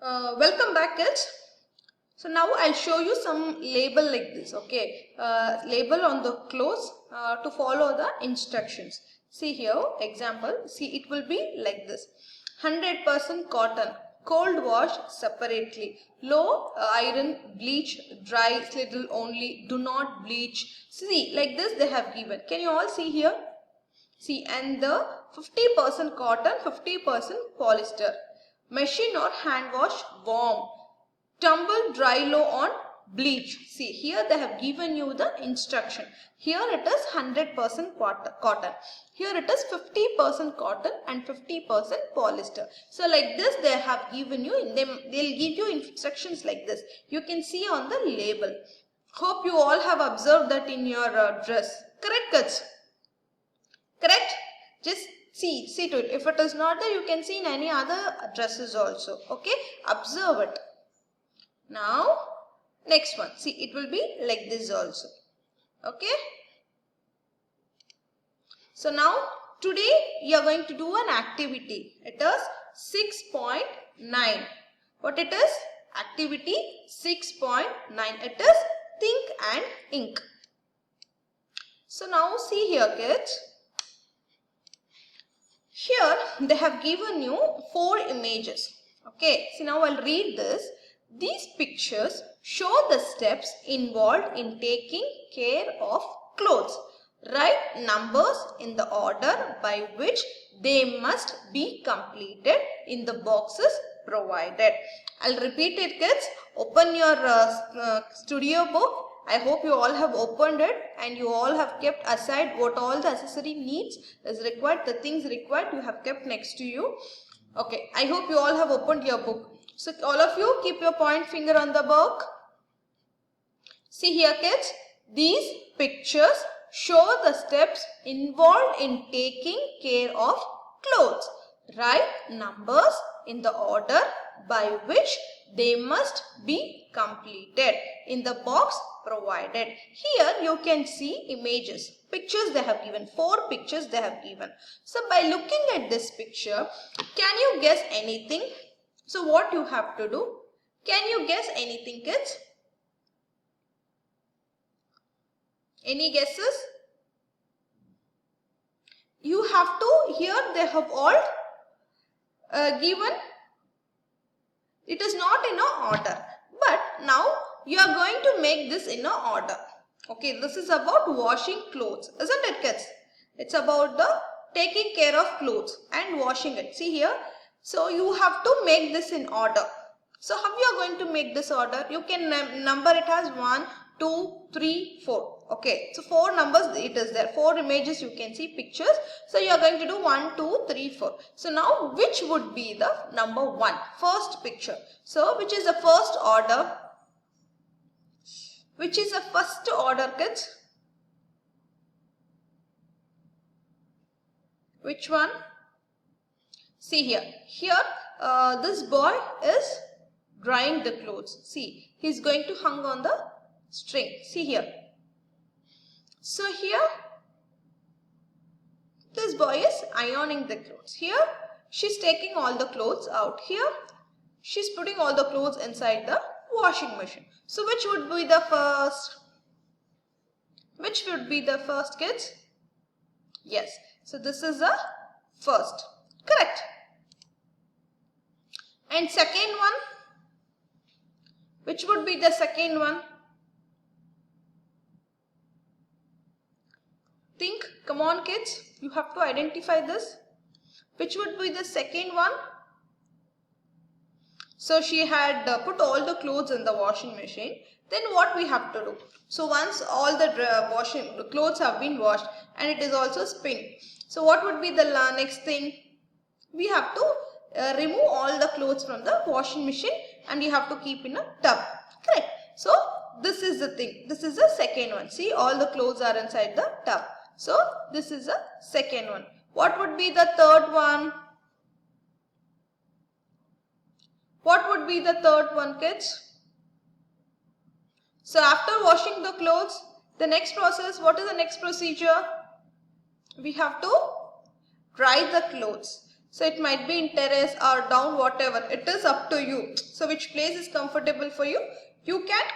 Welcome back, kids. So now I'll show you some label like this. Okay, label on the clothes to follow the instructions. See here, example. See, it will be like this: 100% cotton, cold wash separately, low iron, bleach, dry, slittle only, do not bleach. See, like this they have given. Can you all see here? See, and the 50% cotton, 50% polyester. Machine or hand wash warm. Tumble dry low on bleach. See, here they have given you the instruction. Here it is 100% cotton. Here it is 50% cotton and 50% polyester. So like this they have given you, they'll give you instructions like this. You can see on the label. Hope you all have observed that in your dress. Correct, kids? Correct? Just see to it. If it is not there, you can see in any other dresses also. Okay? Observe it. Now, next one. See, it will be like this also. Okay? So now, today you are going to do an activity. It is 6.9. What it is? Activity 6.9. It is think and ink. So now see here, kids. Here they have given you 4 images. Okay, so now I'll read this. These pictures show the steps involved in taking care of clothes. Write numbers in the order by which they must be completed in the boxes provided. I'll repeat it, kids. Open your studio book. I hope you all have opened it and you all have kept aside what all the accessory needs is required, the things required you have kept next to you. Okay, I hope you all have opened your book. So all of you keep your point finger on the book. See here, kids, these pictures show the steps involved in taking care of clothes. Write numbers in the order by which they must be completed in the box provided. Here you can see images, pictures they have given, 4 pictures they have given. So by looking at this picture, can you guess anything? So what you have to do? Can you guess anything, kids? Any guesses? You have to, here they have all given, it is not in a order, but now you are going to make this in a order. Okay, this is about washing clothes, isn't it, kids? It's about the taking care of clothes and washing it. See here, so you have to make this in order. So how you are going to make this order? You can number it as 1, 2, 3, 4. Okay, so 4 numbers it is there. 4 images you can see, pictures. So you are going to do 1, 2, 3, 4. So now which would be the number 1? First picture. So which is the first order? Which is the first order, kids? Which one? See here. Here this boy is drying the clothes. See, he is going to hang on the string. See here. So here this boy is ironing the clothes. Here she's taking all the clothes out. Here she's putting all the clothes inside the washing machine. So which would be the first? Which would be the first, kids? Yes. So this is the first. Correct. And second one? Which would be the second one? Think. Come on, kids. You have to identify this. Which would be the second one? So she had put all the clothes in the washing machine. Then what we have to do? So once all the clothes have been washed and it is also spin. So what would be the next thing? We have to remove all the clothes from the washing machine and you have to keep in a tub. Correct. So this is the thing. This is the second one. See, all the clothes are inside the tub. So this is the second one. What would be the third one? What would be the third one, kids? So after washing the clothes, the next process, what is the next procedure? We have to dry the clothes. So it might be in terrace or down, whatever. It is up to you. So which place is comfortable for you? You can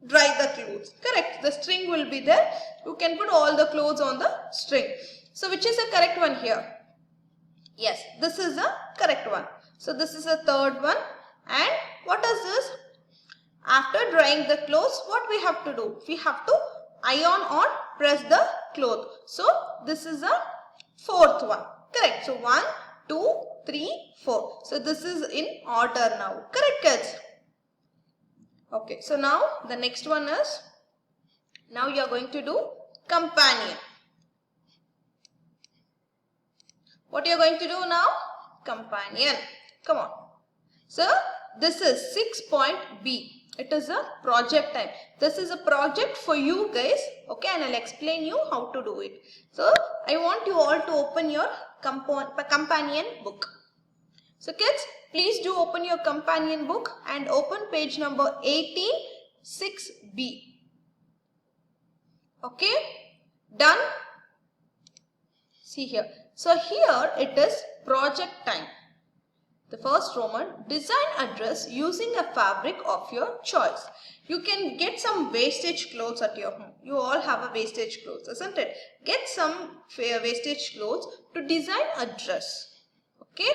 dry the clothes. Correct. The string will be there. You can put all the clothes on the string. So which is the correct one here? Yes, this is the correct one. So this is the third one. And what is this? After drying the clothes, what we have to do? We have to iron or press the cloth. So this is the fourth one. Correct. So 1, 2, 3, 4. So this is in order now. Correct, kids? Okay. So now the next one is, now you are going to do companion. What you are going to do now? Companion. Come on. So this is 6.B. It is a project time. This is a project for you guys. Okay, and I'll explain you how to do it. So I want you all to open your companion book. So kids, please do open your companion book and open page number 18, 6B. Okay, done. See here. So here it is project time. The first Roman, design a dress using a fabric of your choice. You can get some wastage clothes at your home. You all have a wastage clothes, isn't it? Get some wastage clothes to design a dress. Okay.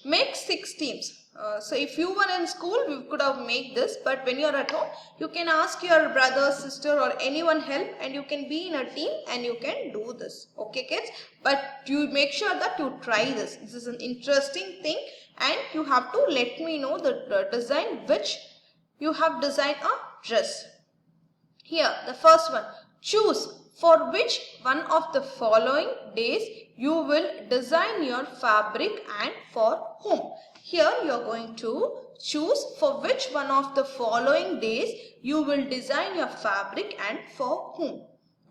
Make 6 teams. So if you were in school, we could have made this. But when you are at home, you can ask your brother, sister or anyone help. And you can be in a team and you can do this. Okay kids. But you make sure that you try this. This is an interesting thing. And you have to let me know the design which you have designed a dress. Here, the first one. Choose for which one of the following days you will design your fabric and for whom. Here you are going to choose for which one of the following days you will design your fabric and for whom.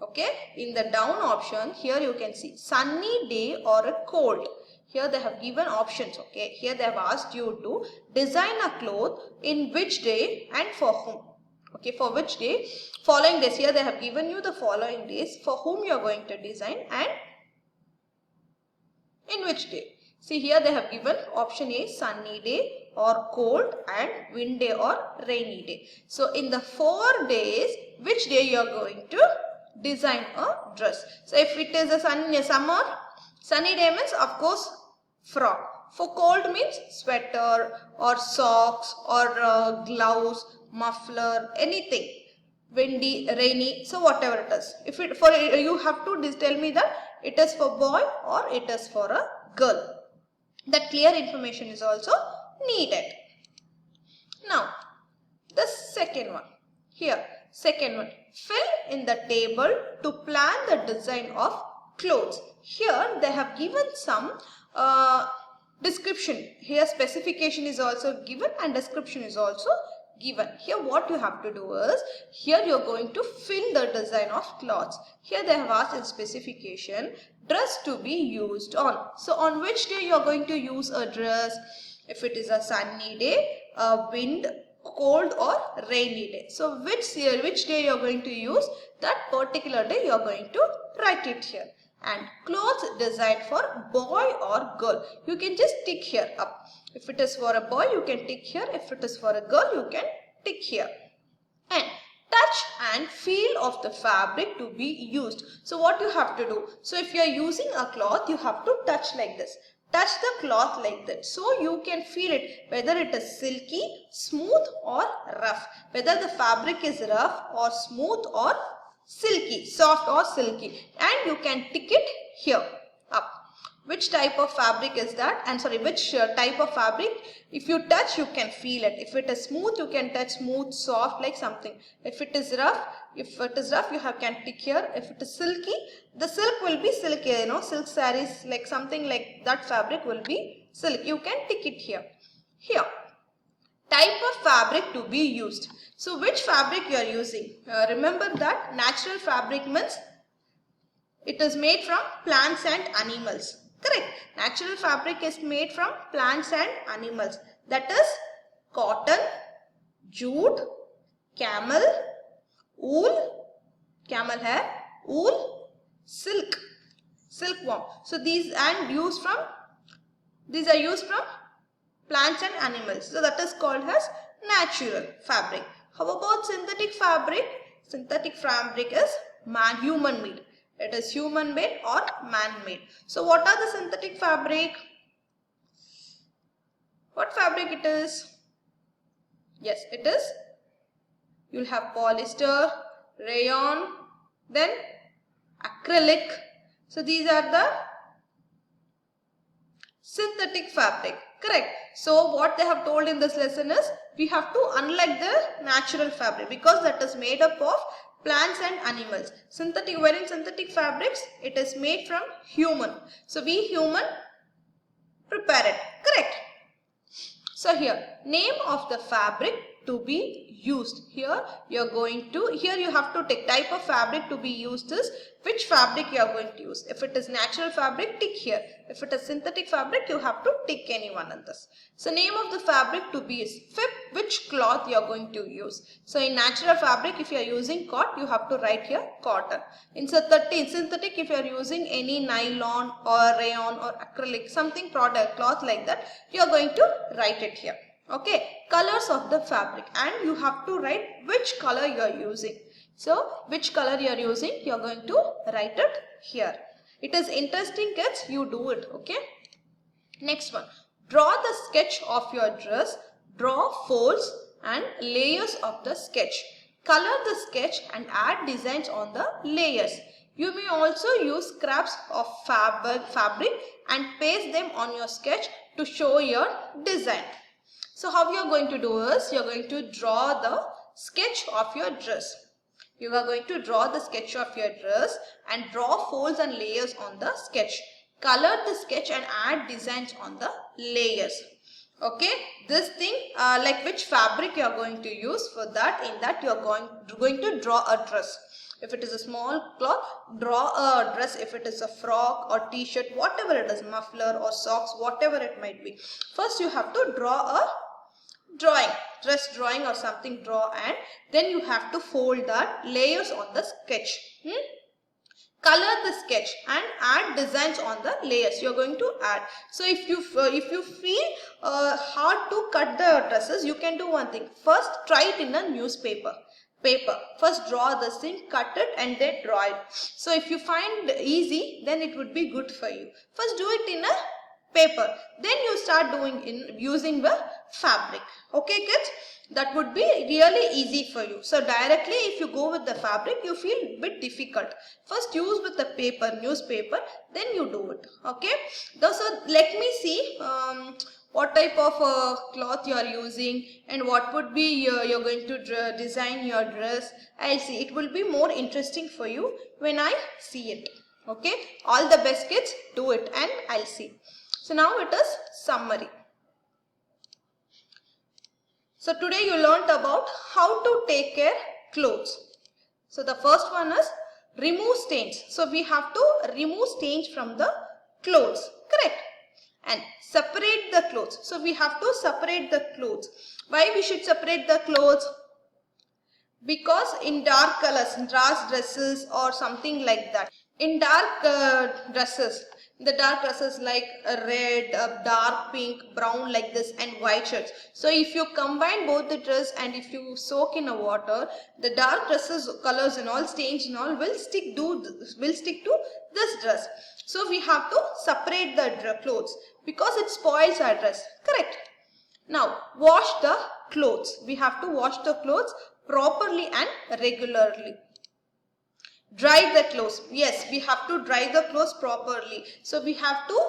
Okay. In the down option, here you can see sunny day or a cold. Here they have given options, okay. Here they have asked you to design a cloth in which day and for whom. Okay, for which day? Following days. Here they have given you the following days for whom you are going to design and in which day. See here they have given option A, sunny day or cold and wind day or rainy day. So in the 4 days, which day you are going to design a dress? So if it is a sunny day means of course frock. For cold means sweater or socks or gloves, muffler, anything. Windy, rainy, so whatever it is. If it for you have to tell me that it is for boy or it is for a girl. That clear information is also needed. Now, the second one. Here, second one. Fill in the table to plan the design of clothes. Here they have given some description. Here specification is also given and description is also given. Here what you have to do is, here you are going to fill the design of cloths. Here they have asked in specification, dress to be used on. So on which day you are going to use a dress? If it is a sunny day, a wind, cold or rainy day. So which day you are going to use, that particular day you are going to write it here. And clothes designed for boy or girl. You can just tick here up. If it is for a boy, you can tick here. If it is for a girl, you can tick here. And touch and feel of the fabric to be used. So what you have to do? So if you are using a cloth, you have to touch like this. Touch the cloth like that. So you can feel it, whether it is silky, smooth or rough. Whether the fabric is rough or smooth or silky, soft or silky, and you can tick it here up. Which type of fabric is that? And sorry, which type of fabric? If you touch, you can feel it. If it is smooth, you can touch smooth, soft, like something. If it is rough, you can tick here. If it is silky, the silk will be silky. You know, silk sarees, like something like that fabric will be silk. You can tick it here. Here. Type of fabric to be used. So which fabric you are using? Remember that natural fabric means it is made from plants and animals. Correct. Natural fabric is made from plants and animals. That is cotton, jute, camel, wool, camel hair, wool, silk, silkworm. So these and used from These are used from plants and animals. So that is called as natural fabric. How about synthetic fabric? Synthetic fabric is human made. It is human made or man made. So what are the synthetic fabric? What fabric it is? Yes, it is. You'll have polyester, rayon, then acrylic. So these are the synthetic fabric. Correct. So what they have told in this lesson is we have to unlike the natural fabric because that is made up of plants and animals. Wherein synthetic fabrics, it is made from human. So we human prepare it. Correct. So here, name of the fabric to be used. Here you have to take type of fabric to be used is which fabric you are going to use. If it is natural fabric, tick here. If it is synthetic fabric, you have to tick any one in this. So name of the fabric to be is which cloth you are going to use. So in natural fabric, if you are using cotton, you have to write here cotton. In synthetic, if you are using any nylon or rayon or acrylic, something product cloth like that, you are going to write it here. Okay, colors of the fabric, and you have to write which color you are using. So which color you are using, you are going to write it here. It is interesting, kids, you do it. Okay. Next one, draw the sketch of your dress. Draw folds and layers of the sketch. Color the sketch and add designs on the layers. You may also use scraps of fabric and paste them on your sketch to show your design. So how you are going to do is, you are going to draw the sketch of your dress. You are going to draw the sketch of your dress and draw folds and layers on the sketch. Color the sketch and add designs on the layers. Okay, this thing like which fabric you are going to use for that. In that you are going to draw a dress. If it is a small cloth, draw a dress. If it is a frock or t-shirt, whatever it is, muffler or socks, whatever it might be. First you have to draw a dress drawing or something, draw, and then you have to fold that layers on the sketch. Color the sketch and add designs on the layers you are going to add. So if you feel hard to cut the dresses, you can do one thing. First try it in a newspaper. First draw this thing, cut it, and then draw it. So if you find easy, then it would be good for you. First do it in a paper, then you start using the fabric. Okay kids, that would be really easy for you. So directly if you go with the fabric, you feel a bit difficult. First use with the newspaper, then you do it. Okay, so let me see what type of cloth you are using and what would be you're going to design your dress. I'll see. It will be more interesting for you when I see it. Okay, all the best kids, do it and I'll see. So now it is summary. So today you learnt about how to take care clothes. So the first one is remove stains. So we have to remove stains from the clothes. Correct. And separate the clothes. So we have to separate the clothes. Why we should separate the clothes? Because in dark colors, dark dresses or something like that. In dark dresses, the dark dresses like red, dark pink, brown like this, and white shirts. So if you combine both the dress and if you soak in a water, the dark dresses colors and all stains and all will stick to this dress. So we have to separate the clothes because it spoils our dress. Correct. Now wash the clothes. We have to wash the clothes properly and regularly. Dry the clothes. Yes, we have to dry the clothes properly. So we have to,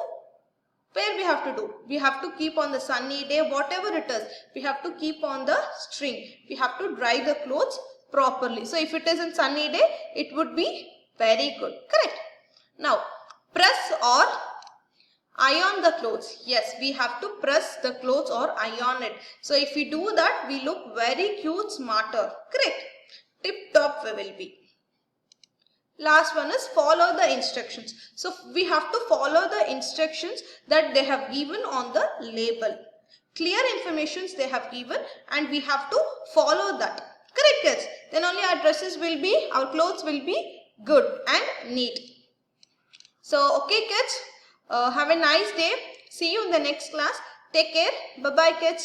where we have to do? We have to keep on the sunny day, whatever it is. We have to keep on the string. We have to dry the clothes properly. So if it is in sunny day, it would be very good. Correct. Now, press or iron the clothes. Yes, we have to press the clothes or iron it. So if we do that, we look very cute, smarter. Correct. Tip top we will be. Last one is follow the instructions. So we have to follow the instructions that they have given on the label. Clear informations they have given and we have to follow that. Correct kids? Then only our dresses will be, our clothes will be good and neat. So okay kids, have a nice day. See you in the next class. Take care. Bye bye kids.